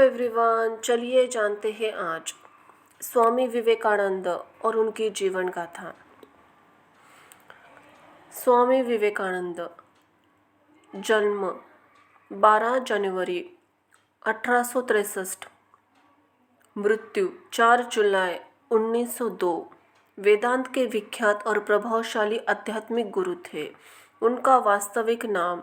Everyone, चलिए जानते हैं आज स्वामी विवेकानंद और उनकी जीवन गाथा। स्वामी विवेकानंद जन्म 12 जनवरी 1863, मृत्यु 4 जुलाई 1902। वेदांत के विख्यात और प्रभावशाली आध्यात्मिक गुरु थे। उनका वास्तविक नाम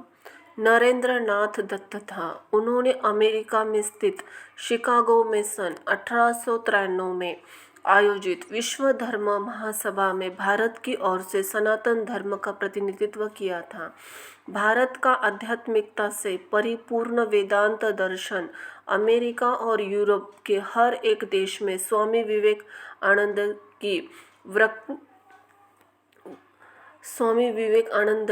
नरेंद्र नाथ दत्त था। उन्होंने अमेरिका में स्थित शिकागो में सन 1893 में आयोजित विश्व धर्म महासभा में भारत की ओर से सनातन धर्म का प्रतिनिधित्व किया था। भारत का आध्यात्मिकता से परिपूर्ण वेदांत दर्शन अमेरिका और यूरोप के हर एक देश में स्वामी विवेकानंद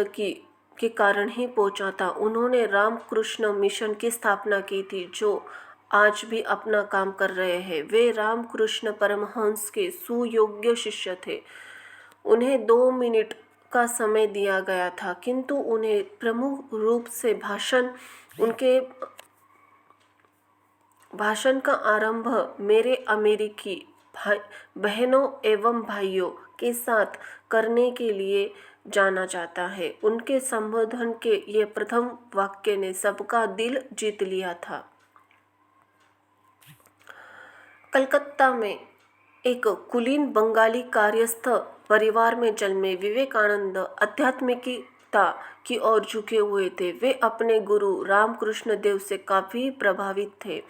की के कारण ही पहुंचा था। उन्होंने रामकृष्ण मिशन की स्थापना की थी, जो आज भी अपना काम कर रहे हैं। वे रामकृष्ण परमहंस के सुयोग्य शिष्य थे। उन्हें 2 मिनट का समय दिया गया था, किंतु उन्हें प्रमुख रूप से उनके भाषण का आरंभ मेरे अमेरिकी बहनों एवं भाइयों के साथ करने के लिए जाना जाता है। उनके संबोधन के ये प्रथम वाक्य ने सबका दिल जीत लिया था। कलकत्ता में एक कुलीन बंगाली कार्यस्थ परिवार में जन्मे विवेकानंद आध्यात्मिकता की ओर झुके हुए थे। वे अपने गुरु रामकृष्ण देव से काफ़ी प्रभावित थे।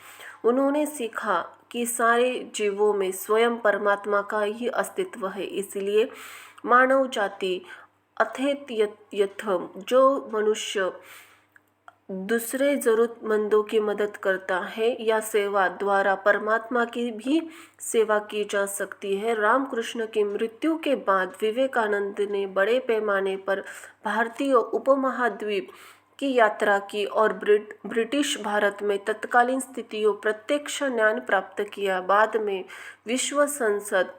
उन्होंने सीखा कि सारे जीवों में स्वयं परमात्मा का ही अस्तित्व है, इसलिए मानव जाति अथेयथ जो मनुष्य दूसरे ज़रूरतमंदों की मदद करता है या सेवा द्वारा परमात्मा की भी सेवा की जा सकती है। रामकृष्ण की मृत्यु के बाद विवेकानंद ने बड़े पैमाने पर भारतीय उपमहाद्वीप की यात्रा की और ब्रिटिश भारत में तत्कालीन स्थितियों प्रत्यक्ष ज्ञान प्राप्त किया। बाद में विश्व संसद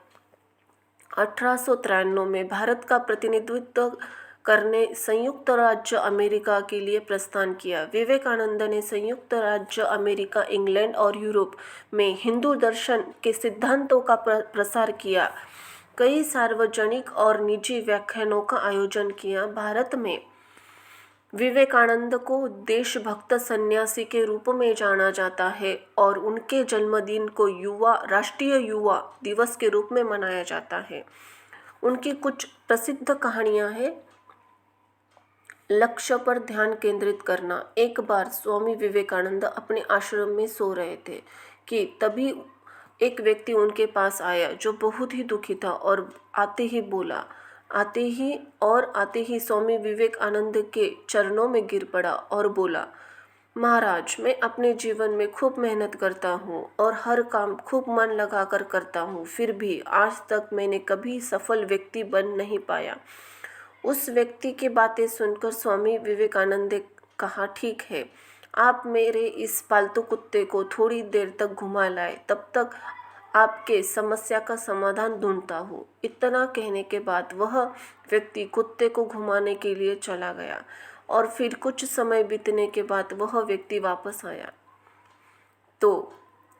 1893 में भारत का प्रतिनिधित्व करने संयुक्त राज्य अमेरिका के लिए प्रस्थान किया। विवेकानंद ने संयुक्त राज्य अमेरिका, इंग्लैंड और यूरोप में हिंदू दर्शन के सिद्धांतों का प्रसार किया। कई सार्वजनिक और निजी व्याख्यानों का आयोजन किया। भारत में विवेकानंद को देशभक्त सन्यासी के रूप में जाना जाता है और उनके जन्मदिन को राष्ट्रीय युवा दिवस के रूप में मनाया जाता है। उनकी कुछ प्रसिद्ध कहानियां हैं। लक्ष्य पर ध्यान केंद्रित करना। एक बार स्वामी विवेकानंद अपने आश्रम में सो रहे थे कि तभी एक व्यक्ति उनके पास आया जो बहुत ही दुखी था और आते ही स्वामी विवेकानंद के चरणों में गिर पड़ा और बोला, महाराज, मैं अपने जीवन में खूब मेहनत करता हूँ और हर काम खूब मन लगाकर करता हूँ, फिर भी आज तक मैंने कभी सफल व्यक्ति बन नहीं पाया। उस व्यक्ति की बातें सुनकर स्वामी विवेकानंद ने कहा, ठीक है, आप मेरे इस पालतू कुत्ते को थोड़ी देर तक घुमा लाए, तब तक आपके समस्या का समाधान ढूंढता हूँ। इतना कहने के बाद वह व्यक्ति कुत्ते को घुमाने के लिए चला गया और फिर कुछ समय बीतने के बाद वह व्यक्ति वापस आया तो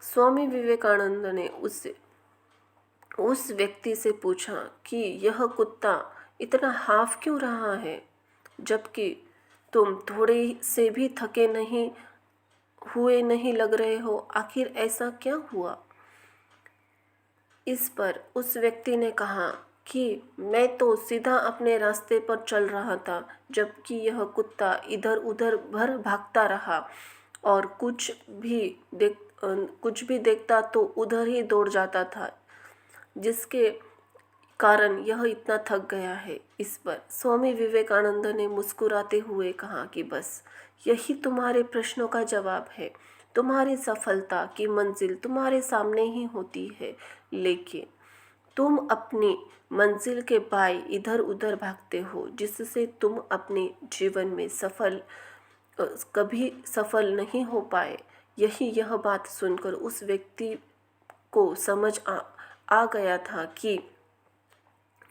स्वामी विवेकानंद ने उस व्यक्ति से पूछा कि यह कुत्ता इतना हाफ क्यों रहा है, जबकि तुम थोड़े से भी थके नहीं लग रहे हो। आखिर ऐसा क्या हुआ? इस पर उस व्यक्ति ने कहा कि मैं तो सीधा अपने रास्ते पर चल रहा था, जबकि यह कुत्ता इधर उधर भर भागता रहा और कुछ भी देखता तो उधर ही दौड़ जाता था, जिसके कारण यह इतना थक गया है। इस पर स्वामी विवेकानंद ने मुस्कुराते हुए कहा कि बस यही तुम्हारे प्रश्नों का जवाब है। तुम्हारी सफलता की मंजिल तुम्हारे सामने ही होती है, लेकिन तुम अपनी मंजिल के पाए इधर उधर भागते हो, जिससे तुम अपने जीवन में कभी सफल नहीं हो पाए। यह बात सुनकर उस व्यक्ति को समझ आ गया था कि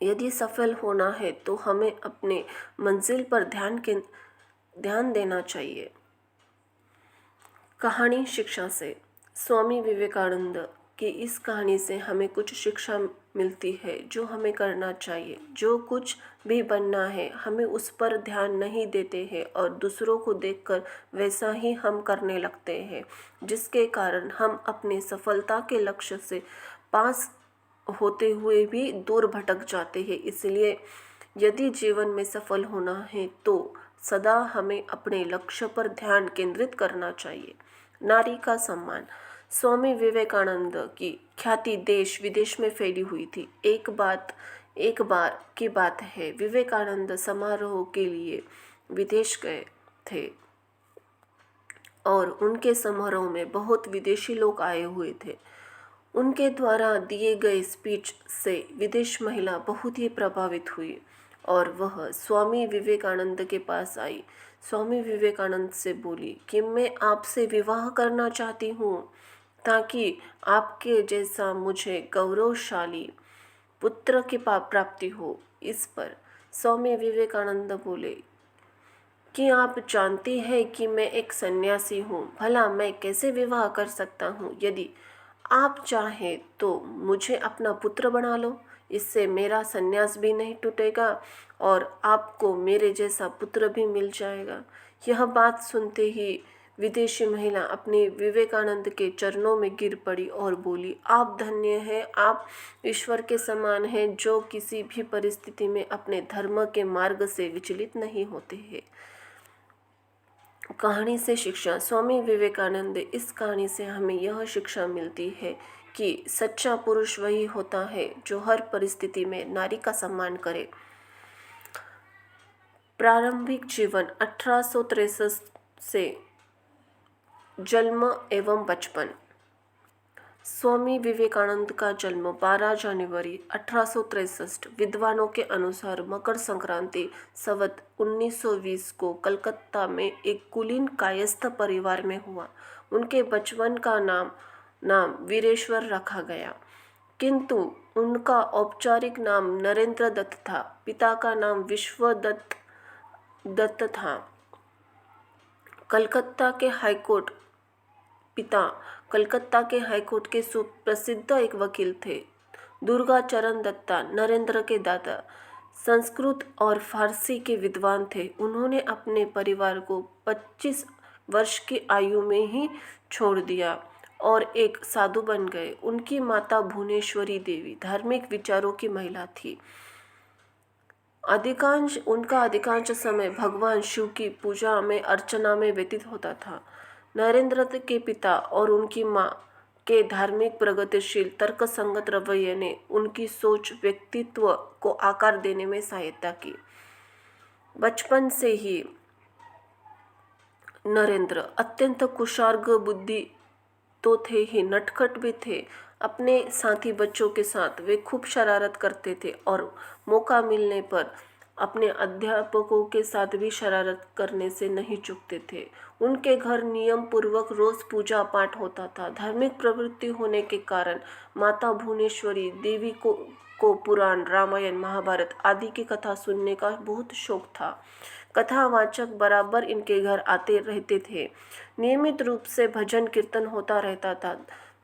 यदि सफल होना है तो हमें अपने मंजिल पर ध्यान देना चाहिए। कहानी शिक्षा से। स्वामी विवेकानंद की इस कहानी से हमें कुछ शिक्षा मिलती है जो हमें करना चाहिए। जो कुछ भी बनना है हमें उस पर ध्यान नहीं देते हैं और दूसरों को देखकर वैसा ही हम करने लगते हैं, जिसके कारण हम अपने सफलता के लक्ष्य से पास होते हुए भी दूर भटक जाते हैं। इसलिए यदि जीवन में सफल होना है तो सदा हमें अपने लक्ष्य पर ध्यान केंद्रित करना चाहिए। नारी का सम्मान। स्वामी विवेकानंद की ख्याति देश विदेश में फैली हुई थी। एक बार की बात है, विवेकानंद समारोह के लिए विदेश गए थे और उनके समारोह में बहुत विदेशी लोग आए हुए थे। उनके द्वारा दिए गए स्पीच से विदेश महिला बहुत ही प्रभावित हुई और वह स्वामी विवेकानंद के पास आई। स्वामी विवेकानंद से बोली कि मैं आपसे विवाह करना चाहती हूँ ताकि आपके जैसा मुझे गौरवशाली पुत्र की प्राप्ति हो। इस पर स्वामी विवेकानंद बोले कि आप जानती हैं कि मैं एक सन्यासी हूँ, भला मैं कैसे विवाह कर सकता हूँ। यदि आप चाहें तो मुझे अपना पुत्र बना लो, इससे मेरा सन्यास भी नहीं टूटेगा और आपको मेरे जैसा पुत्र भी मिल जाएगा। यह बात सुनते ही विदेशी महिला अपने विवेकानंद के चरणों में गिर पड़ी और बोली, आप धन्य हैं, आप ईश्वर के समान हैं जो किसी भी परिस्थिति में अपने धर्म के मार्ग से विचलित नहीं होते हैं। कहानी से शिक्षा। स्वामी विवेकानंद, इस कहानी से हमें यह शिक्षा मिलती है कि सच्चा पुरुष वही होता है जो हर परिस्थिति में नारी का सम्मान करे। प्रारंभिक जीवन 1863 से जन्म एवं बचपन। स्वामी विवेकानंद का जन्म 12 जनवरी 1863 विद्वानों के अनुसार मकर संक्रांति संवत 1920 को कलकत्ता में एक कुलीन कायस्थ परिवार में हुआ। उनके बचपन का नाम वीरेश्वर रखा गया, किंतु उनका औपचारिक नाम नरेंद्र दत्त था। पिता का नाम विश्वदत्त दत्त था। कलकत्ता के हाईकोर्ट के सुप्रसिद्ध एक वकील थे। दुर्गाचरण दत्ता नरेंद्र के दादा संस्कृत और फारसी के विद्वान थे। उन्होंने अपने परिवार को 25 वर्ष की आयु में ही छोड़ दिया और एक साधु बन गए। उनकी माता भुवनेश्वरी देवी धार्मिक विचारों की महिला थी। उनका अधिकांश समय भगवान शिव की पूजा में अर्चना में व्यतीत होता था। नरेंद्र के पिता और उनकी माँ के धार्मिक प्रगतिशील तर्कसंगत रवैये ने उनकी सोच व्यक्तित्व को आकार देने में सहायता की। बचपन से ही नरेंद्र अत्यंत कुशार्ग बुद्धि तो थे ही, नटखट भी थे। अपने साथी बच्चों के साथ वे खूब शरारत करते थे और मौका मिलने पर अपने अध्यापकों के साथ भी शरारत करने से नहीं चूकते थे। उनके घर नियम पूर्वक रोज पूजा पाठ होता था। धार्मिक प्रवृत्ति होने के कारण माता भुवनेश्वरी देवी को पुराण, रामायण, महाभारत आदि की कथा सुनने का बहुत शौक था। कथावाचक बराबर इनके घर आते रहते थे। नियमित रूप से भजन कीर्तन होता रहता था।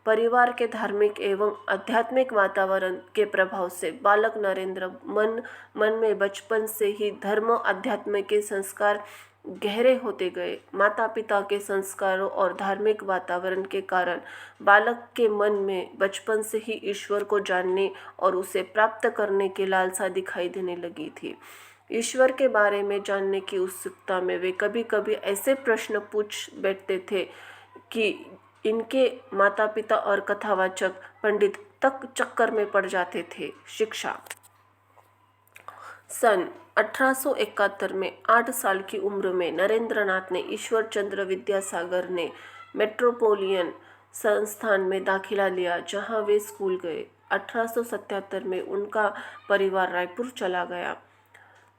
परिवार के धार्मिक एवं आध्यात्मिक वातावरण के प्रभाव से बालक नरेंद्र मन में बचपन से ही धर्म अध्यात्म के संस्कार गहरे होते गए। माता पिता के संस्कारों और धार्मिक वातावरण के कारण बालक के मन में बचपन से ही ईश्वर को जानने और उसे प्राप्त करने की लालसा दिखाई देने लगी थी। ईश्वर के बारे में जानने की उत्सुकता में वे कभी कभी ऐसे प्रश्न पूछ बैठते थे कि इनके माता पिता और कथावाचक पंडित तक चक्कर में पड़ जाते थे। शिक्षा। सन 1871 में 8 साल की उम्र में नरेंद्रनाथ ने ईश्वर चंद्र विद्यासागर ने मेट्रोपोलियन संस्थान में दाखिला लिया, जहां वे स्कूल गए। 1877 में उनका परिवार रायपुर चला गया।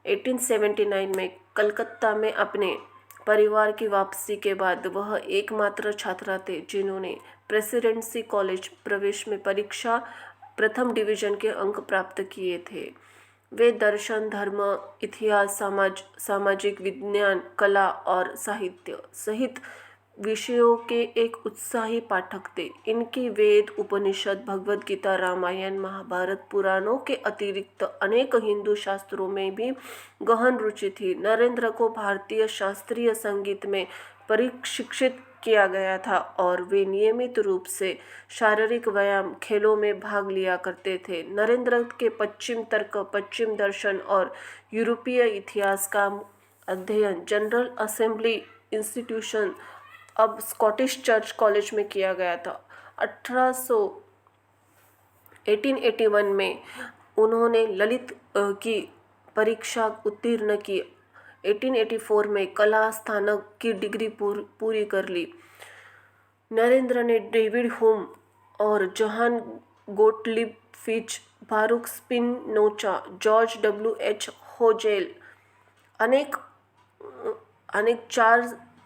1879 में कलकत्ता में अपने परिवार की वापसी के बाद वह एकमात्र छात्रा थे जिन्होंने प्रेसिडेंसी कॉलेज प्रवेश में परीक्षा प्रथम डिवीजन के अंक प्राप्त किए थे। वे दर्शन, धर्म, इतिहास, सामाजिक विज्ञान, कला और साहित्य सहित विषयों के एक उत्साही पाठक थे। इनकी वेद, उपनिषद, भगवद गीता, रामायण, महाभारत, पुराणों के अतिरिक्त अनेक हिंदू शास्त्रों में भी गहन रुचि थी। नरेंद्र को भारतीय शास्त्रीय संगीत में प्रशिक्षित किया गया था और वे नियमित रूप से शारीरिक व्यायाम खेलों में भाग लिया करते थे। नरेंद्र के पश्चिम तर्क, पश्चिम दर्शन और यूरोपीय इतिहास का अध्ययन जनरल असेंबली इंस्टीट्यूशन, अब स्कॉटिश चर्च कॉलेज में किया गया था। 1881 में उन्होंने ललित की परीक्षा उत्तीर्ण की। 1884 में कला स्नातक की डिग्री पूरी कर ली। नरेंद्र ने डेविड ह्यूम और Johann Gottlieb Fichte, Baruch Spinoza, George W H. Hegel, अनेक अनेक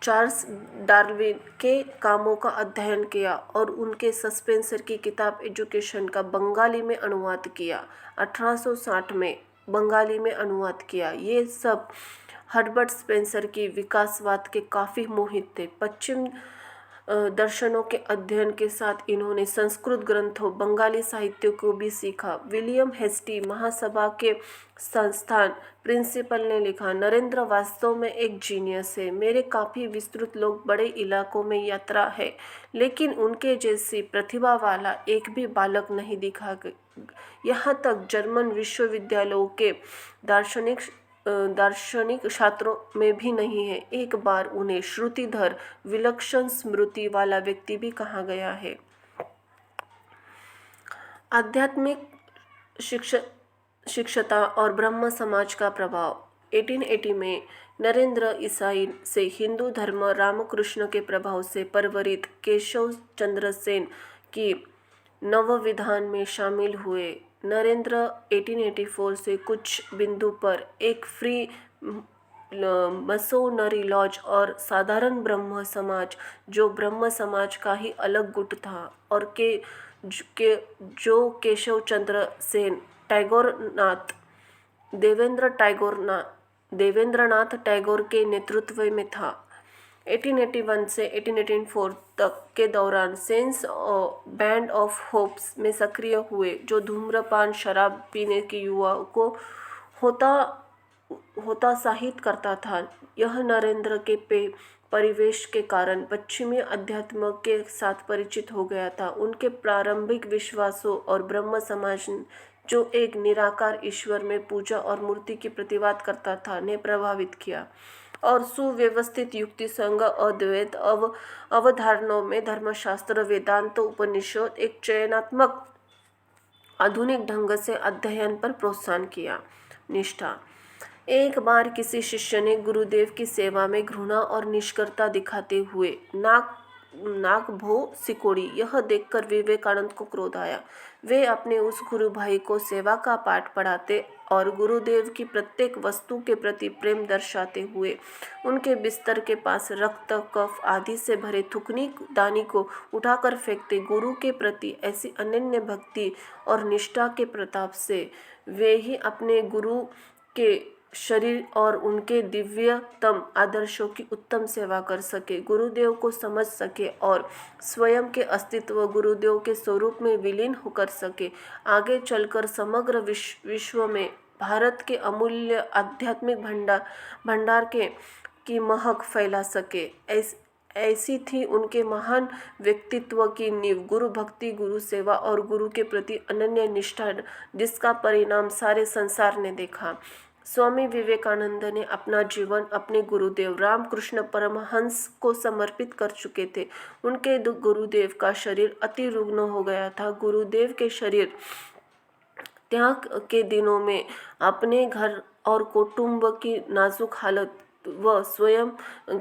चार्ल्स डार्विन के कामों का अध्ययन किया और उनके स्पेंसर की किताब एजुकेशन का बंगाली में अनुवाद किया। 1860 में बंगाली में अनुवाद किया। ये सब हर्बर्ट स्पेंसर की विकासवाद के काफ़ी मोहित थे। पश्चिम दर्शनों के अध्ययन के साथ इन्होंने संस्कृत ग्रंथों, बंगाली साहित्य को भी सीखा। विलियम हेस्टी, महासभा के संस्थान प्रिंसिपल, ने लिखा, नरेंद्र वास्तव में एक जीनियस है। मेरे काफ़ी विस्तृत लोग बड़े इलाकों में यात्रा है, लेकिन उनके जैसी प्रतिभा वाला एक भी बालक नहीं दिखा। यहाँ तक जर्मन विश्वविद्यालयों के दार्शनिक छात्रों में भी नहीं है। एक बार उन्हें श्रुतिधर, विलक्षण स्मृति वाला व्यक्ति भी कहा गया है। आध्यात्मिक शिक्षता और ब्रह्म समाज का प्रभाव। 1880 में नरेंद्र ईसाई से हिंदू धर्म रामकृष्ण के प्रभाव से परवरित केशव चंद्र सेन की नवविधान में शामिल हुए। नरेंद्र 1884 से कुछ बिंदु पर एक फ्री मसोनरी लॉज और साधारण ब्रह्म समाज, जो ब्रह्म समाज का ही अलग गुट था, और जो केशव चंद्र सेन, देवेंद्रनाथ टैगोर के नेतृत्व में था। 1881 से 1884 तक के दौरान सेन्स बैंड ऑफ होप्स में सक्रिय हुए, जो धूम्रपान, शराब पीने के युवाओं को हतोत्साहित करता था। यह नरेंद्र के परिवेश के कारण पश्चिमी अध्यात्म के साथ परिचित हो गया था। उनके प्रारंभिक विश्वासों और ब्रह्म समाज, जो एक निराकार ईश्वर में पूजा और मूर्ति की प्रतिवाद करता था, ने प्रभावित किया, और सुव्यवस्थित युक्तिसंग अद्वैत अवधारणाओं में धर्मशास्त्र, वेदांत, उपनिषद एक चयनात्मक आधुनिक ढंग से अध्ययन पर प्रोत्साहन किया। निष्ठा। एक बार किसी शिष्य ने गुरुदेव की सेवा में घृणा और निष्ठुरता दिखाते हुए नाक भो सिकोड़ी। यह देखकर विवेकानंद को क्रोध आया। वे अपने उस गुरु भाई को सेवा का पाठ पढ़ाते और गुरुदेव की प्रत्येक वस्तु के प्रति प्रेम दर्शाते हुए उनके बिस्तर के पास रक्त, कफ आदि से भरे थूकनी दानी को उठाकर फेंकते। गुरु के प्रति ऐसी अनन्य भक्ति और निष्ठा के प्रताप से वे ही अपने गुरु के शरीर और उनके दिव्यतम आदर्शों की उत्तम सेवा कर सके, गुरुदेव को समझ सके और स्वयं के अस्तित्व गुरुदेव के स्वरूप में विलीन होकर सके। आगे चलकर समग्र विश्व में भारत के अमूल्य आध्यात्मिक भंडार की महक फैला सके। ऐसी थी उनके महान व्यक्तित्व की नींव, गुरु भक्ति, गुरु सेवा और गुरु के प्रति अनन्य निष्ठा, जिसका परिणाम सारे संसार ने देखा। स्वामी विवेकानंद ने अपना जीवन अपने गुरुदेव रामकृष्ण परमहंस को समर्पित कर चुके थे। उनके गुरुदेव का शरीर अति रुग्ण हो गया था। गुरुदेव के शरीर त्याग के दिनों में अपने घर और कुटुंब की नाजुक हालत व स्वयं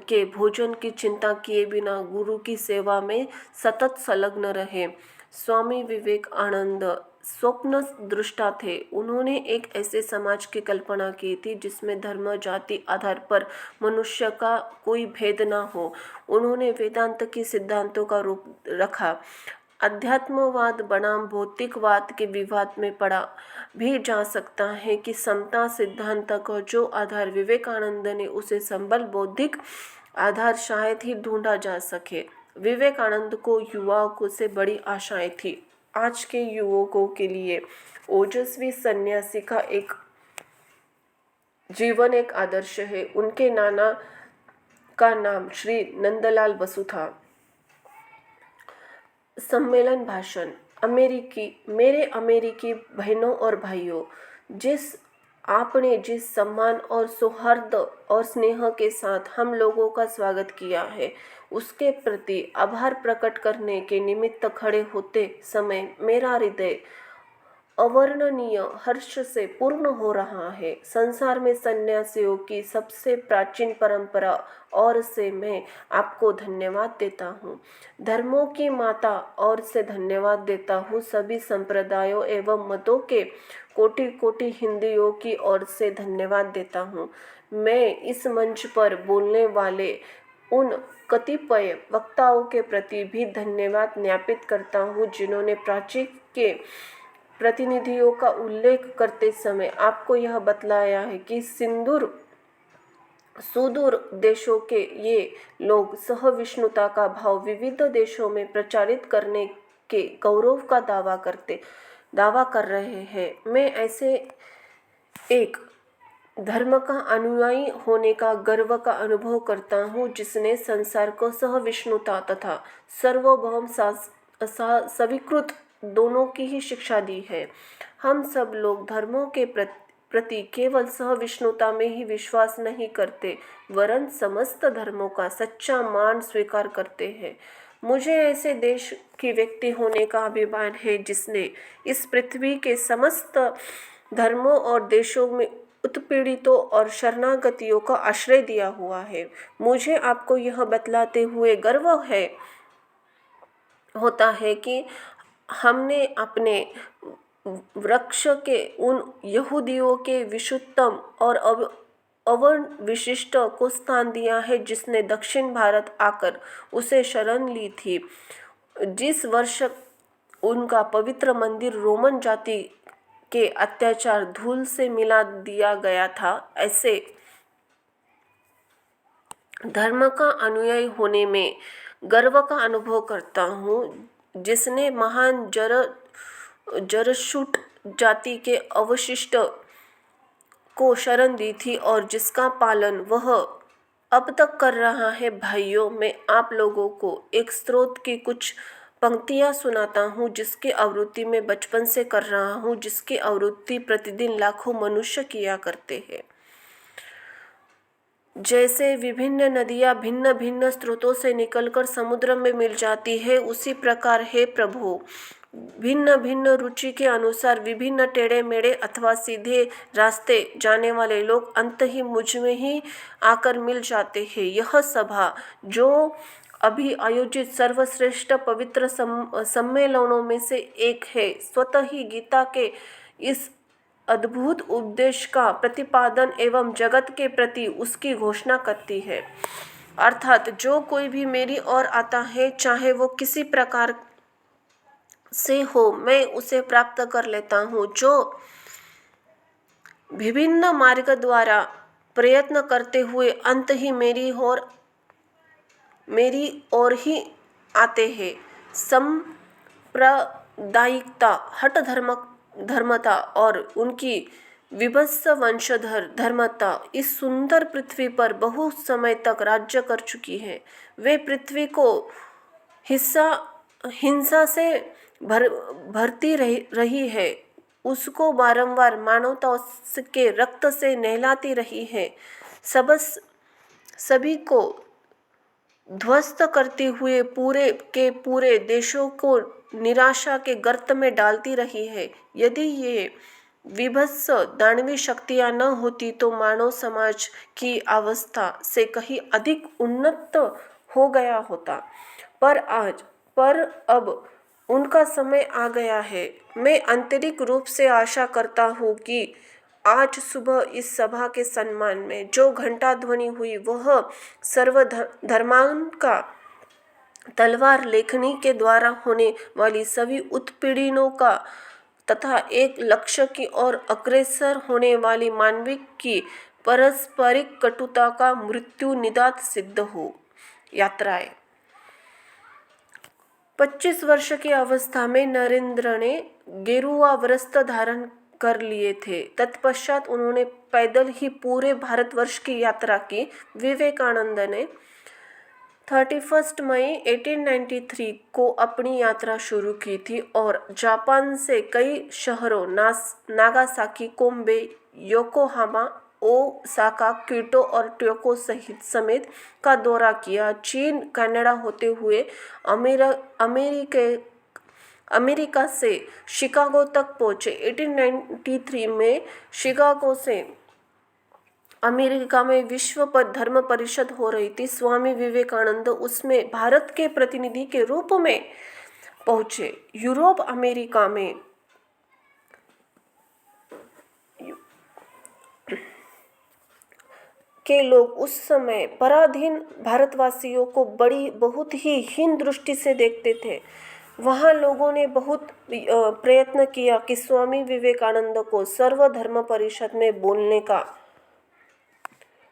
के भोजन की चिंता किए बिना गुरु की सेवा में सतत संलग्न रहे। स्वामी विवेकानंद स्वप्न दृष्टा थे। उन्होंने एक ऐसे समाज की कल्पना की थी जिसमें धर्म, जाति आधार पर मनुष्य का कोई भेद न हो। उन्होंने वेदांत के सिद्धांतों का रूप रखा। अध्यात्मवाद बनाम भौतिकवाद के विवाद में पड़ा भी जा सकता है कि समता सिद्धांत का जो आधार विवेकानंद ने उसे संबल बौद्धिक आधार शायद ही ढूंढा जा सके। विवेकानंद को युवाओं को से बड़ी आशाएं थी। आज के युवकों के लिए ओजस्वी सन्यासी का एक जीवन एक आदर्श है। उनके नाना का नाम श्री नंदलाल बसु था। सम्मेलन भाषण। मेरे अमेरिकी बहनों और भाइयों, आपने जिस सम्मान और सौहार्द और स्नेह के साथ हम लोगों का स्वागत किया है, उसके प्रति आभार प्रकट करने के निमित्त खड़े होते समय मेरा हृदय अवर्णनीय हर्ष से पूर्ण हो रहा है। संसार में सन्यासियों की सबसे प्राचीन परंपरा और से मैं आपको धन्यवाद देता हूँ। धर्मों की माता और से धन्यवाद देता हूँ। सभी संप्रदायों एवं मतों के कोटि कोटि हिंदुओं की ओर से धन्यवाद देता हूँ। मैं इस मंच पर बोलने वाले उन कतिपय वक्ताओं के प्रति भी धन्यवाद ज्ञापित करता हूँ जिन्होंने प्राचीन के प्रतिनिधियों का उल्लेख करते समय आपको यह बतलाया है कि सुदूर देशों के ये लोग सहिष्णुता का भाव विविध देशों में प्रचारित करने के गौरव का दावा कर रहे हैं। मैं ऐसे एक धर्म का अनुयायी होने का गर्व का अनुभव करता हूँ जिसने संसार को सहिष्णुता तथा सार्वभौम स्वीकृत दोनों की ही शिक्षा दी है। हम सब लोग धर्मों के प्रति केवल सहिष्णुता में ही विश्वास नहीं करते, वरन समस्त धर्मों का सच्चा मान स्वीकार करते हैं। मुझे ऐसे देश की व्यक्ति होने का अभिमान है जिसने इस पृथ्वी के समस्त धर्मों और देशों में उत्पीड़ितों और शरणागतियों का आश्रय दिया हुआ है। मुझे आपको यह बतलाते हुए गर्व होता है कि हमने अपने वृक्ष के उन यहूदियों के विशुद्धतम और अवर्ण विशिष्ट को स्थान दिया है जिसने दक्षिण भारत आकर उसे शरण ली थी। जिस वर्ष उनका पवित्र मंदिर रोमन जाति के अत्याचार धूल से मिला दिया गया था, ऐसे धर्म का अनुयायी होने में गर्व का अनुभव करता हूँ जिसने महान जरशूट जाति के अवशिष्ट को शरण दी थी और जिसका पालन वह अब तक कर रहा है। भाइयों, मैं आप लोगों को एक स्रोत की कुछ पंक्तियाँ सुनाता हूँ जिसकी आवृत्ति मैं बचपन से कर रहा हूँ, जिसकी आवृत्ति प्रतिदिन लाखों मनुष्य किया करते हैं। जैसे विभिन्न नदियाँ भिन्न भिन्न स्रोतों से निकलकर समुद्र में मिल जाती है, उसी प्रकार हे प्रभु, भिन्न भिन्न रुचि के अनुसार विभिन्न टेढ़े मेढ़े अथवा सीधे रास्ते जाने वाले लोग अंत ही मुझ में ही आकर मिल जाते हैं। यह सभा जो अभी आयोजित सर्वश्रेष्ठ पवित्र सम्मेलनों में से एक है, स्वतः ही गीता के इस अद्भुत उपदेश का प्रतिपादन एवं जगत के प्रति उसकी घोषणा करती है। अर्थात जो कोई भी मेरी ओर आता है, चाहे वो किसी प्रकार से हो, मैं उसे प्राप्त कर लेता हूँ। जो विभिन्न मार्ग द्वारा प्रयत्न करते हुए अंत ही मेरी ओर ही आते हैं। सांप्रदायिकता, हठ धर्मता और उनकी विभत्स वंशधर धर्मता इस सुंदर पृथ्वी पर बहुत समय तक राज्य कर चुकी है। वे पृथ्वी को हिंसा से भरती रही है, उसको बारंबार मानवता के रक्त से नहलाती रही है, सभी को ध्वस्त करते हुए पूरे के पूरे देशों को निराशा के गर्त में डालती रही है। यदि ये विभत्स दानवी शक्तियाँ न होती तो मानव समाज की अवस्था से कहीं अधिक उन्नत हो गया होता, पर अब उनका समय आ गया है। मैं आंतरिक रूप से आशा करता हूँ कि आज सुबह इस सभा के सम्मान में जो घंटा ध्वनि हुई वह सर्वधर्मान का तलवार लेखनी के द्वारा होने वाली सभी उत्पीड़नों का तथा एक लक्ष्य की ओर अग्रसर होने वाली मानविक की पारस्परिक कटुता का मृत्यु निदान सिद्ध हो। यात्राएं। 25 वर्ष की अवस्था में नरेंद्र ने गेरुआ वस्त्र धारण कर लिए थे। तत्पश्चात उन्होंने पैदल ही पूरे भारतवर्ष की यात्रा की। विवेकानंद ने 31 मई 1893 को अपनी यात्रा शुरू की थी और जापान से कई शहरों नागासाकी, कोम्बे, योकोहामा, ओसाका, क्योटो और टोक्यो समेत का दौरा किया। चीन, कनाडा होते हुए अमेरिका से शिकागो तक पहुंचे। 1893 में शिकागो से अमेरिका में विश्व धर्म परिषद हो रही थी। स्वामी विवेकानंद उसमें भारत के प्रतिनिधि के रूप में पहुंचे। यूरोप, अमेरिका में के लोग उस समय पराधीन भारतवासियों को बहुत ही हीन दृष्टि से देखते थे। वहाँ लोगों ने बहुत प्रयत्न किया कि स्वामी विवेकानंद को सर्वधर्म परिषद में बोलने का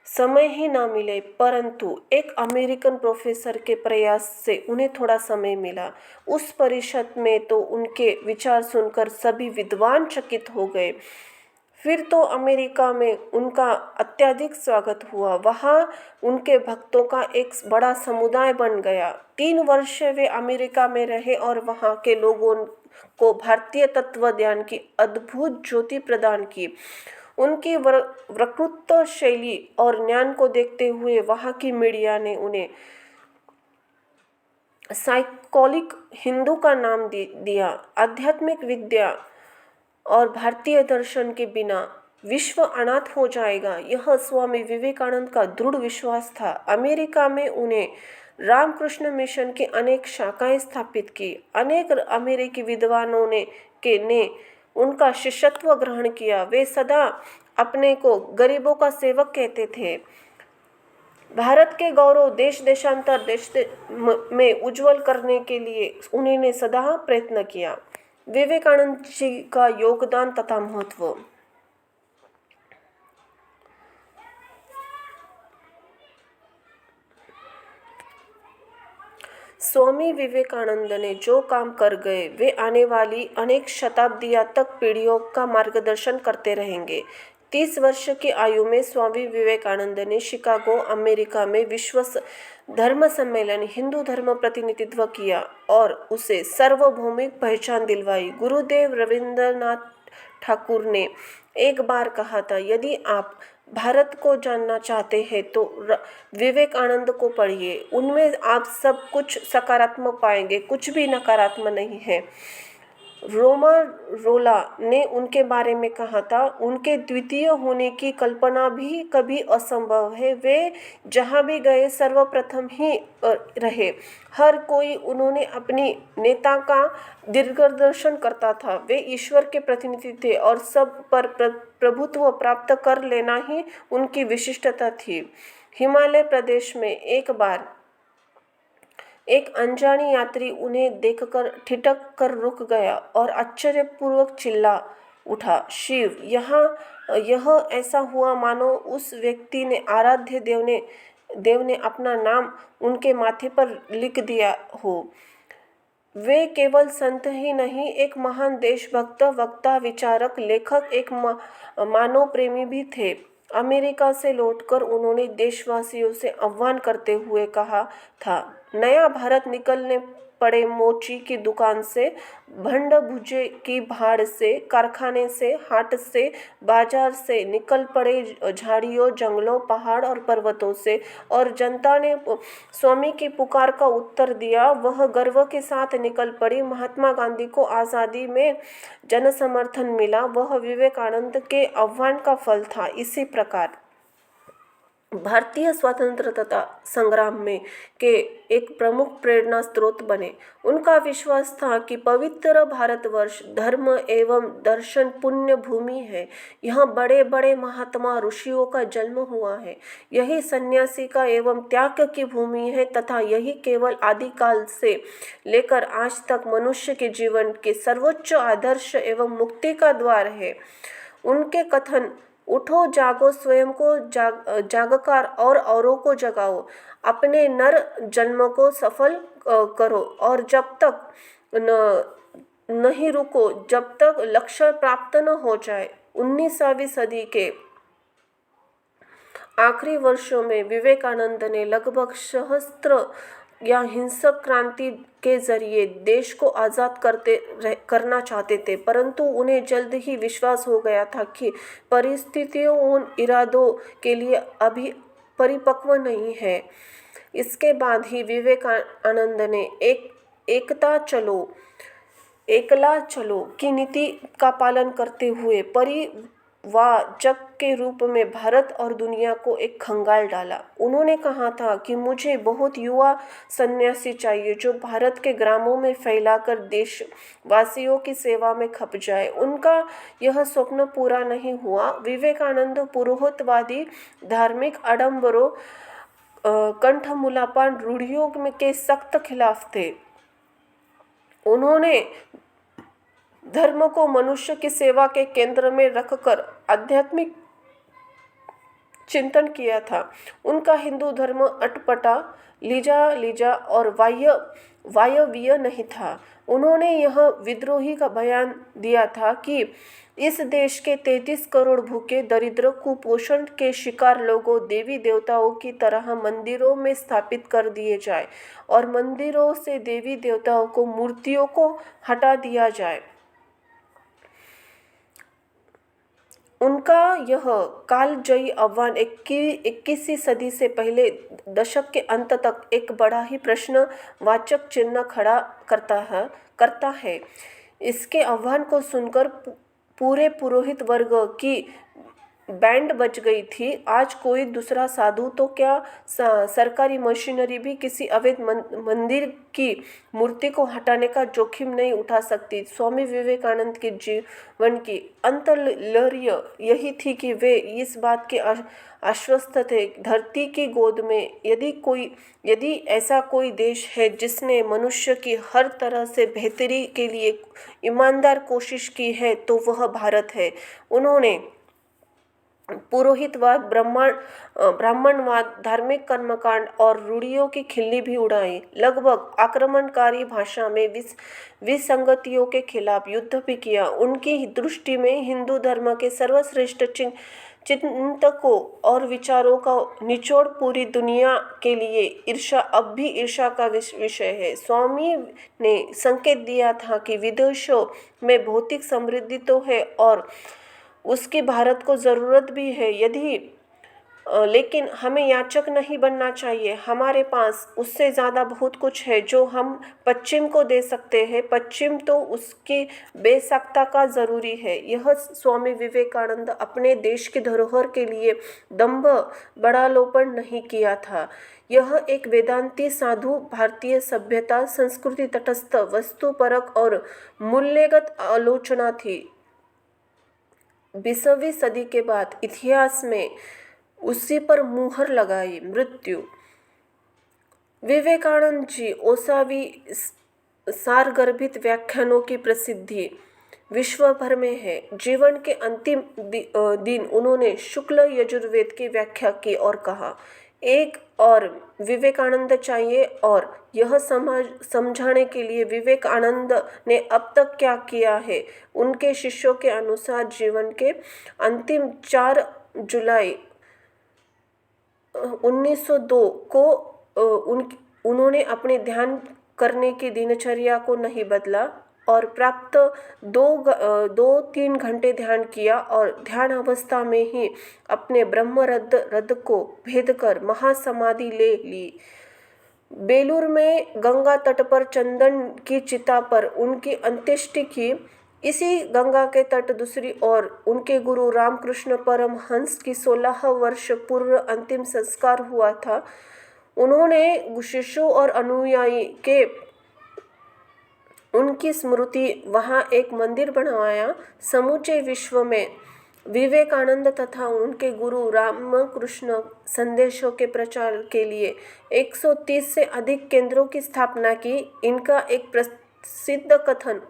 समय ही ना मिले, परंतु एक अमेरिकन प्रोफेसर के प्रयास से उन्हें थोड़ा समय मिला। उस परिषद में तो उनके विचार सुनकर सभी विद्वान चकित हो गए। फिर तो अमेरिका में उनका अत्यधिक स्वागत हुआ। वहाँ उनके भक्तों का एक बड़ा समुदाय बन गया। 3 वर्ष वे अमेरिका में रहे और वहाँ के लोगों को भारतीय तत्वज्ञान की अद्भुत ज्योति प्रदान की। उनकी वक्तृत्व शैली और ज्ञान को देखते हुए वहाँ की मीडिया ने उन्हें साइकोलिक हिंदू का नाम दिया। आध्यात्मिक विद्या और भारतीय दर्शन के बिना विश्व अनाथ हो जाएगा, यह स्वामी विवेकानंद का दृढ़ विश्वास था। अमेरिका में उन्हें रामकृष्ण मिशन की अनेक शाखाएं स्थापित की। अनेक अमेरिकी विद्वानों ने उनका शिष्यत्व ग्रहण किया। वे सदा अपने को गरीबों का सेवक कहते थे। भारत के गौरव देश देशांतर में उज्जवल करने के लिए उन्होंने सदा प्रयत्न किया। विवेकानंद जी का योगदान तथा महत्व। स्वामी विवेकानंद ने जो काम कर गए वे आने वाली अनेक शताब्दियां तक पीढ़ियों का मार्गदर्शन करते रहेंगे। 30 वर्ष की आयु में स्वामी विवेकानंद ने शिकागो, अमेरिका में विश्व धर्म सम्मेलन हिंदू धर्म प्रतिनिधित्व किया और उसे सार्वभौमिक पहचान दिलवाई। गुरुदेव रविंद्रनाथ ठाकुर ने एक बार कहा था, यदि आप भारत को जानना चाहते हैं तो विवेकानंद को पढ़िए। उनमें आप सब कुछ सकारात्मक पाएंगे, कुछ भी नकारात्मक नहीं है। रोमा रोला ने उनके बारे में कहा था, उनके द्वितीय होने की कल्पना भी कभी असंभव है। वे जहाँ भी गए सर्वप्रथम ही रहे। हर कोई उन्होंने अपनी नेता का दिग्दर्शन करता था। वे ईश्वर के प्रतिनिधि थे और सब पर प्रभुत्व प्राप्त कर लेना ही उनकी विशिष्टता थी। हिमालय प्रदेश में एक बार एक अनजानी यात्री उन्हें देखकर ठिठक कर रुक गया और आश्चर्यपूर्वक चिल्ला उठा, शिव! यह ऐसा हुआ मानो उस व्यक्ति ने आराध्य देव ने अपना नाम उनके माथे पर लिख दिया हो। वे केवल संत ही नहीं, एक महान देशभक्त, वक्ता, विचारक, लेखक, एक मानव प्रेमी भी थे। अमेरिका से लौटकर उन्होंने देशवासियों से आह्वान करते हुए कहा था, नया भारत निकलने पड़े मोची की दुकान से, भंड भुजे की भाड़ से, कारखाने से, हाट से, बाजार से निकल पड़े झाड़ियों, जंगलों, पहाड़ और पर्वतों से। और जनता ने स्वामी की पुकार का उत्तर दिया। वह गर्व के साथ निकल पड़ी। महात्मा गांधी को आज़ादी में जनसमर्थन मिला। वह विवेकानंद के आह्वान का फल था। इसी प्रकार भारतीय स्वतंत्रता संग्राम में के एक प्रमुख प्रेरणा स्रोत बने। उनका विश्वास था कि पवित्र भारतवर्ष धर्म एवं दर्शन पुण्य भूमि है। यहाँ बड़े बड़े महात्मा ऋषियों का जन्म हुआ है। यही सन्यासी का एवं त्याग की भूमि है तथा यही केवल आदिकाल से लेकर आज तक मनुष्य के जीवन के सर्वोच्च आदर्श एवं मुक्ति का द्वार है। उनके कथन उठो जागो, स्वयं को जागकर और औरों को जगाओ, अपने नर जन्म को सफल करो और जब तक नहीं रुको, जब तक लक्ष्य प्राप्त न हो जाए। 19वीं सदी के आखिरी वर्षों में विवेकानंद ने लगभग सहस्त्र या हिंसक क्रांति के जरिए देश को आज़ाद करना चाहते थे, परंतु उन्हें जल्द ही विश्वास हो गया था कि परिस्थितियों उन इरादों के लिए अभी परिपक्व नहीं है। इसके बाद ही विवेकानंद ने एकला चलो की नीति का पालन करते हुए परिव्राजक के रूप में भारत और दुनिया को एक खंगाल डाला। उन्होंने कहा था कि मुझे बहुत युवा सन्यासी चाहिए जो भारत के ग्रामों में फैलाकर देशवासियों की सेवा में खप जाए। उनका यह स्वप्न पूरा नहीं हुआ। विवेकानंद पुरोहितवादी धार्मिक आडंबरों, कंठमूलापन रूढ़ियों के सख्त खिलाफ थे। उन्होंने धर्म को मनुष्य की सेवा के केंद्र में रखकर आध्यात्मिक चिंतन किया था। उनका हिंदू धर्म अटपटा, लीजा और वायवीय नहीं था। उन्होंने यह विद्रोही का बयान दिया था कि इस देश के 33 करोड़ भूखे, दरिद्र, कुपोषण के शिकार लोगों देवी देवताओं की तरह मंदिरों में स्थापित कर दिए जाए और मंदिरों से देवी देवताओं को मूर्तियों को हटा दिया जाए। उनका यह कालजयी आह्वान 21वीं सदी से पहले दशक के अंत तक एक बड़ा ही प्रश्नवाचक चिन्ह खड़ा करता है। इसके आह्वान को सुनकर पूरे पुरोहित वर्ग की बैंड बज गई थी। आज कोई दूसरा साधु तो क्या, सरकारी मशीनरी भी किसी अवैध मंदिर की मूर्ति को हटाने का जोखिम नहीं उठा सकती। स्वामी विवेकानंद के जीवन की अंतर्लहरियाँ यही थी कि वे इस बात के आश्वस्त थे, धरती की गोद में यदि ऐसा कोई देश है जिसने मनुष्य की हर तरह से बेहतरी के लिए ईमानदार कोशिश की है तो वह भारत है। उन्होंने पुरोहितवाद, ब्राह्मणवाद, धार्मिक कर्मकांड और रूढ़ियों की खिल्ली भी उड़ाई। लगभग आक्रमणकारी भाषा में विसंगतियों के खिलाफ युद्ध भी किया। उनकी दृष्टि में हिंदू धर्म के सर्वश्रेष्ठ चिंतकों और विचारों का निचोड़ पूरी दुनिया के लिए ईर्ष्या अब भी ईर्ष्या का विषय है। स्वामी ने संकेत दिया था कि विदेशों में भौतिक समृद्धि तो है और उसकी भारत को ज़रूरत भी है, लेकिन हमें याचक नहीं बनना चाहिए। हमारे पास उससे ज़्यादा बहुत कुछ है जो हम पश्चिम को दे सकते हैं। पश्चिम तो उसकी बेसाख्ता का ज़रूरी है। यह स्वामी विवेकानंद अपने देश की धरोहर के लिए दंभ बड़ालोपन नहीं किया था। यह एक वेदांती साधु भारतीय सभ्यता, संस्कृति, तटस्थ, वस्तुपरक और मूल्यगत आलोचना थी। 20वीं सदी के बाद इतिहास में उसी पर मुहर लगाई। मृत्यु। विवेकानंद जी ओसावी सारगर्भित व्याख्यानों की प्रसिद्धि विश्व भर में है। जीवन के अंतिम दिन उन्होंने शुक्ल यजुर्वेद की व्याख्या की और कहा, एक और विवेकानंद चाहिए और यह समझाने के लिए विवेकानंद ने अब तक क्या किया है। उनके शिष्यों के अनुसार जीवन के अंतिम 4 जुलाई 1902 को उन्होंने अपने ध्यान करने की दिनचर्या को नहीं बदला और प्राप्त 2-3 घंटे ध्यान किया और ध्यान अवस्था में ही अपने ब्रह्म रद को भेद कर महासमाधि ले ली। बेलूर में गंगा तट पर चंदन की चिता पर उनकी अंत्येष्टि की। इसी गंगा के तट दूसरी ओर उनके गुरु रामकृष्ण परमहंस की 16 वर्ष पूर्व अंतिम संस्कार हुआ था। उन्होंने शिष्यों और अनुयायी के उनकी स्मृति वहाँ एक मंदिर बनवाया। समूचे विश्व में विवेकानंद तथा उनके गुरु रामकृष्ण संदेशों के प्रचार के लिए 130 से अधिक केंद्रों की स्थापना की। इनका एक प्रसिद्ध कथन,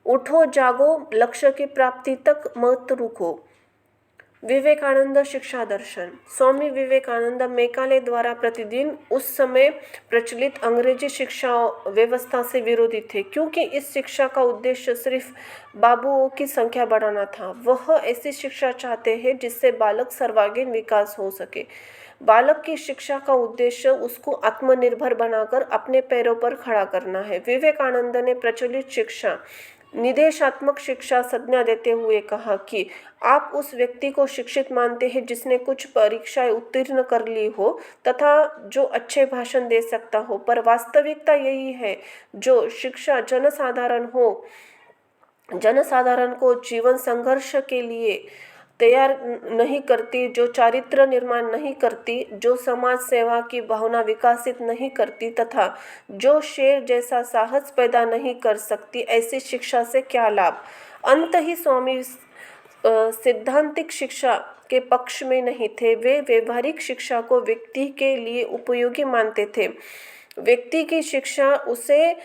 उठो जागो, लक्ष्य की प्राप्ति तक मत रुको। विवेकानंद शिक्षा दर्शन। स्वामी विवेकानंद मेकाले द्वारा प्रतिदिन उस समय प्रचलित अंग्रेजी शिक्षा व्यवस्था से विरोधी थे, क्योंकि इस शिक्षा का उद्देश्य सिर्फ बाबुओं की संख्या बढ़ाना था। वह ऐसी शिक्षा चाहते हैं जिससे बालक सर्वांगीण विकास हो सके। बालक की शिक्षा का उद्देश्य उसको आत्मनिर्भर बनाकर अपने पैरों पर खड़ा करना है। विवेकानंद ने प्रचलित शिक्षा निदेशात्मक शिक्षा संज्ञा देते हुए कहा कि आप उस व्यक्ति को शिक्षित मानते हैं जिसने कुछ परीक्षाएं उत्तीर्ण कर ली हो तथा जो अच्छे भाषण दे सकता हो, पर वास्तविकता यही है जो शिक्षा जनसाधारण को जीवन संघर्ष के लिए तैयार नहीं करती, जो चारित्र निर्माण नहीं करती, जो समाज सेवा की भावना विकसित नहीं करती तथा जो शेर जैसा साहस पैदा नहीं कर सकती, ऐसी शिक्षा से क्या लाभ। अंत ही स्वामी सिद्धांतिक शिक्षा के पक्ष में नहीं थे। वे व्यवहारिक शिक्षा को व्यक्ति के लिए उपयोगी मानते थे। व्यक्ति की शिक्षा उसे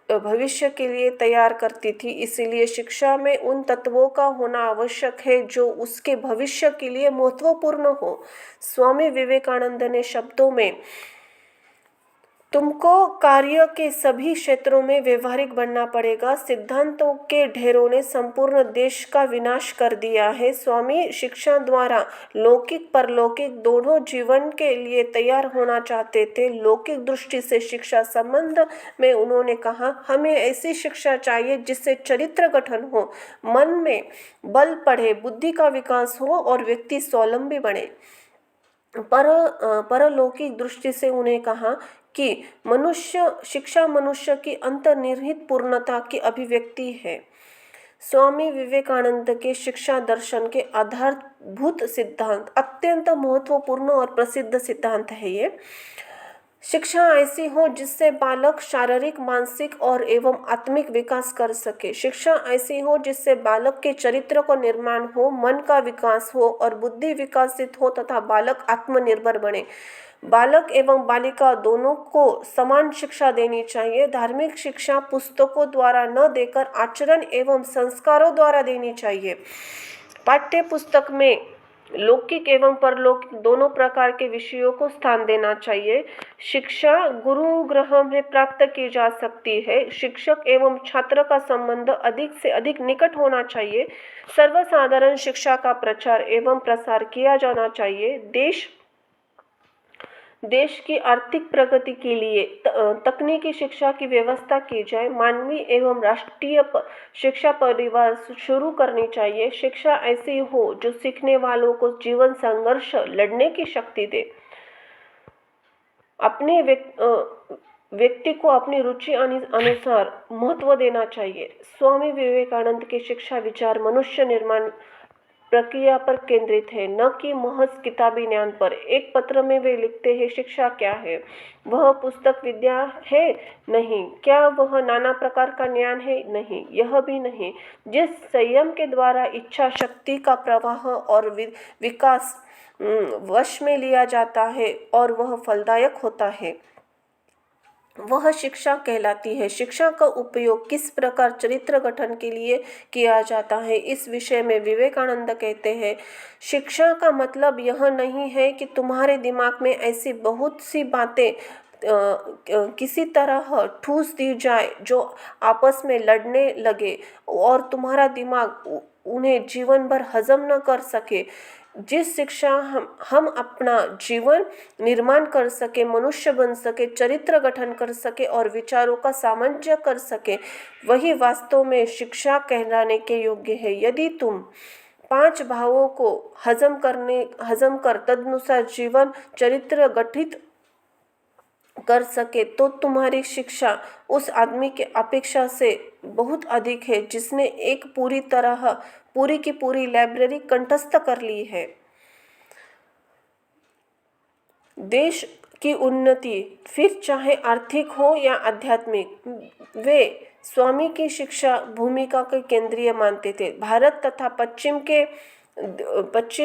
भविष्य के लिए तैयार करती थी। इसलिए शिक्षा में उन तत्वों का होना आवश्यक है जो उसके भविष्य के लिए महत्वपूर्ण हो। स्वामी विवेकानंद ने शब्दों में तुमको कार्य के सभी क्षेत्रों में व्यवहारिक बनना पड़ेगा, सिद्धांतों के ढेरों ने संपूर्ण देश का विनाश कर दिया है। स्वामी शिक्षा द्वारा लौकिक परलौकिक दोनों जीवन के लिए तैयार होना चाहते थे। लौकिक दृष्टि से शिक्षा संबंध में उन्होंने कहा, हमें ऐसी शिक्षा चाहिए जिससे चरित्र गठन हो, मन में बल पड़े, बुद्धि का विकास हो और व्यक्ति स्वावलंबी बने। परलौकिक दृष्टि से उन्हें कहा कि शिक्षा मनुष्य की अंतर्निहित पूर्णता की अभिव्यक्ति है। स्वामी विवेकानंद के शिक्षा दर्शन के आधारभूत सिद्धांत अत्यंत महत्वपूर्ण और प्रसिद्ध सिद्धांत है। ये शिक्षा ऐसी हो जिससे बालक शारीरिक, मानसिक और एवं आत्मिक विकास कर सके। शिक्षा ऐसी हो जिससे बालक के चरित्र का निर्माण हो, मन का विकास हो और बुद्धि विकसित हो तथा बालक आत्मनिर्भर बने। बालक एवं बालिका दोनों को समान शिक्षा देनी चाहिए। धार्मिक शिक्षा पुस्तकों द्वारा न देकर आचरण एवं संस्कारों द्वारा देनी चाहिए। पाठ्य पुस्तक में लौकिक एवं परलौकिक दोनों प्रकार के विषयों को स्थान देना चाहिए। शिक्षा गुरु गृह में प्राप्त की जा सकती है। शिक्षक एवं छात्र का संबंध अधिक से अधिक निकट होना चाहिए। सर्वसाधारण शिक्षा का प्रचार एवं प्रसार किया जाना चाहिए। देश की आर्थिक प्रगति के लिए तकनीकी शिक्षा की व्यवस्था की जाए। मानवीय एवं राष्ट्रीय शिक्षा परिवार शुरू करनी चाहिए। शिक्षा ऐसी हो जो सीखने वालों को जीवन संघर्ष लड़ने की शक्ति दे। अपने व्यक्ति को अपनी रुचि अनुसार महत्व देना चाहिए। स्वामी विवेकानंद के शिक्षा विचार मनुष्य निर्माण प्रक्रिया पर केंद्रित है, न कि महज किताबी ज्ञान पर। एक पत्र में वे लिखते हैं, शिक्षा क्या है? वह पुस्तक विद्या है? नहीं। क्या वह नाना प्रकार का ज्ञान है? नहीं, यह भी नहीं। जिस संयम के द्वारा इच्छा शक्ति का प्रवाह और विकास वश में लिया जाता है और वह फलदायक होता है, वह शिक्षा कहलाती है। शिक्षा का उपयोग किस प्रकार चरित्र गठन के लिए किया जाता है, इस विषय में विवेकानंद कहते हैं, शिक्षा का मतलब यह नहीं है कि तुम्हारे दिमाग में ऐसी बहुत सी बातें किसी तरह ठूस दी जाए जो आपस में लड़ने लगे और तुम्हारा दिमाग उन्हें जीवन भर हजम न कर सके। जिस शिक्षा हम अपना जीवन निर्माण कर सके, मनुष्य बन सके, चरित्र गठन कर सके और विचारों का सामंजस्य कर सके, वही वास्तव में शिक्षा कहलाने के योग्य है। यदि तुम 5 भावों को हजम कर तदनुसार जीवन चरित्र गठित कर सके तो तुम्हारी शिक्षा उस आदमी के अपेक्षा से बहुत अधिक है जिसने एक पूरी की पूरी लाइब्रेरी कंठस्थ कर ली है। देश की उन्नति फिर चाहे आर्थिक हो या आध्यात्मिक, वे स्वामी की शिक्षा भूमिका को केंद्रीय मानते थे। भारत तथा पश्चिम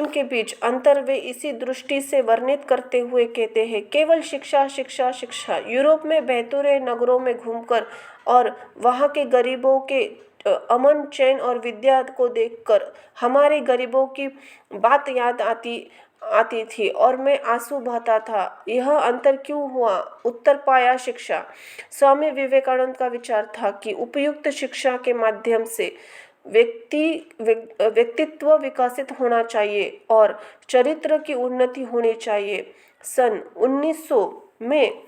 के बीच अंतर वे इसी दृष्टि से वर्णित करते हुए कहते हैं, केवल शिक्षा शिक्षा शिक्षा। यूरोप में बेहतरीन नगरों में घूमकर और वहाँ के गरीबों के अमन चैन और विद्या को देखकर हमारे गरीबों की बात याद आती आती थी और मैं आंसू बहाता था। यह अंतर क्यों हुआ? उत्तर पाया शिक्षा। स्वामी विवेकानंद का विचार था कि उपयुक्त शिक्षा के माध्यम से व्यक्तित्व विकसित होना चाहिए और चरित्र की उन्नति होनी चाहिए। सन 1900 में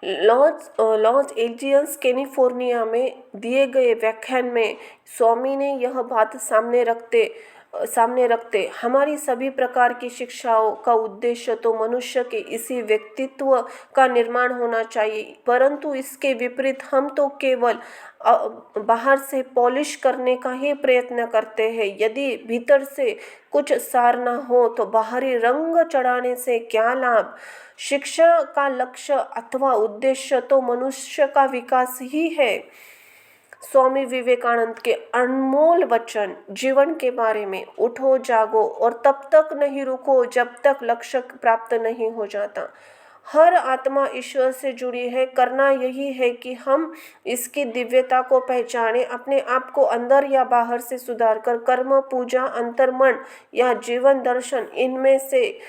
लॉस एंजिल्स कैलिफोर्निया में दिए गए व्याख्यान में स्वामी ने यह बात सामने रखते हमारी सभी प्रकार की शिक्षाओं का उद्देश्य तो मनुष्य के इसी व्यक्तित्व का निर्माण होना चाहिए, परंतु इसके विपरीत हम तो केवल बाहर से पॉलिश करने का ही प्रयत्न करते हैं। यदि भीतर से कुछ सार न हो तो बाहरी रंग चढ़ाने से क्या लाभ? शिक्षा का लक्ष्य अथवा उद्देश्य तो मनुष्य का विकास ही है। स्वामी विवेकानंद के अनमोल वचन जीवन के बारे में। उठो, जागो और तब तक नहीं रुको जब तक लक्ष्य प्राप्त नहीं हो जाता। हर आत्मा ईश्वर से जुड़ी है। करना यही है कि हम इसकी दिव्यता को पहचाने, अपने आप को अंदर या बाहर से सुधार कर कर्म, पूजा, अंतर्मन या जीवन दर्शन, इनमें से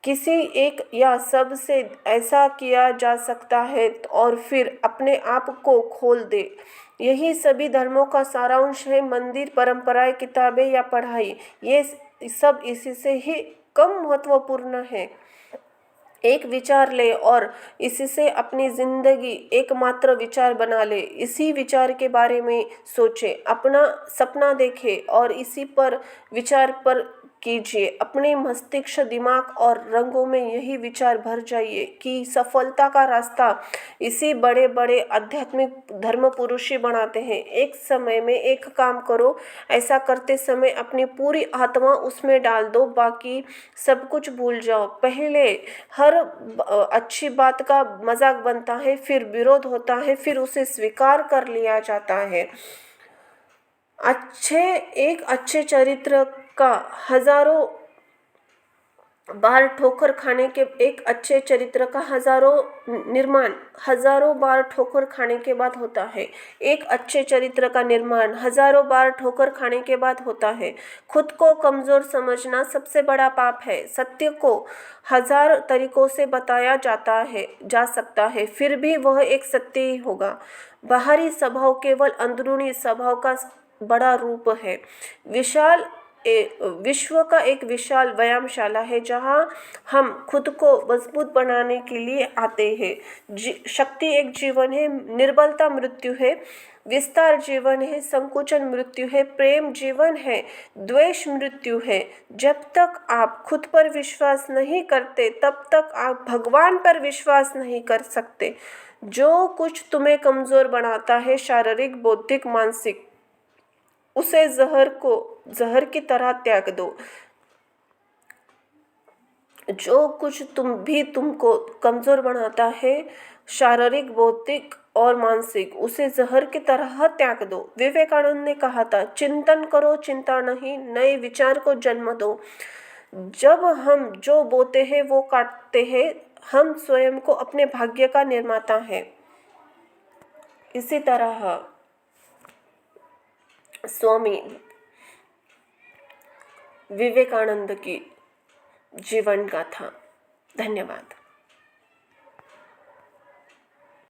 किसी एक या सब से ऐसा किया जा सकता है और फिर अपने आप को खोल दे। यही सभी धर्मों का सारांश है। मंदिर, परंपराएं, किताबें या पढ़ाई, ये सब इसी से ही कम महत्वपूर्ण है। एक विचार ले और इससे अपनी जिंदगी एकमात्र विचार बना ले। इसी विचार के बारे में सोचे, अपना सपना देखे और इसी पर विचार पर कीजिए। अपने मस्तिष्क, दिमाग और रंगों में यही विचार भर जाइए कि सफलता का रास्ता इसी बड़े बड़े आध्यात्मिक धर्म पुरुष ही बनाते हैं। एक समय में एक काम करो, ऐसा करते समय अपनी पूरी आत्मा उसमें डाल दो, बाकी सब कुछ भूल जाओ। पहले हर अच्छी बात का मजाक बनता है, फिर विरोध होता है, फिर उसे स्वीकार कर लिया जाता है। एक अच्छे चरित्र का हजारों बार ठोकर खाने के निर्माण हजारों बार ठोकर खाने के बाद होता है। एक अच्छे चरित्र का निर्माण हजारों बार ठोकर खाने के बाद होता है। खुद को कमजोर समझना सबसे बड़ा पाप है। सत्य को 1000 तरीकों से बताया जा सकता है, फिर भी वह एक सत्य ही होगा। बाहरी स्वभाव केवल अंदरूनी स्वभाव का बड़ा रूप है। विश्व का एक विशाल व्यायामशाला है जहाँ हम खुद को मजबूत बनाने के लिए आते हैं। शक्ति एक जीवन है, निर्बलता मृत्यु है, विस्तार जीवन है, संकुचन मृत्यु है, प्रेम जीवन है, द्वेष मृत्यु है। जब तक आप खुद पर विश्वास नहीं करते तब तक आप भगवान पर विश्वास नहीं कर सकते। जो कुछ तुम्हें कमजोर बनाता है, शारीरिक, बौद्धिक, मानसिक, उसे जहर की तरह त्याग दो। जो कुछ तुमको कमजोर बनाता है, शारीरिक, बौद्धिक और मानसिक, उसे जहर की तरह त्याग दो। विवेकानंद ने कहा था, चिंतन करो, चिंता नहीं, नए विचार को जन्म दो। जब हम जो बोते हैं वो काटते हैं। हम स्वयं को अपने भाग्य का निर्माता है। इसी तरह स्वामी विवेकानंद की जीवन गाथा। धन्यवाद।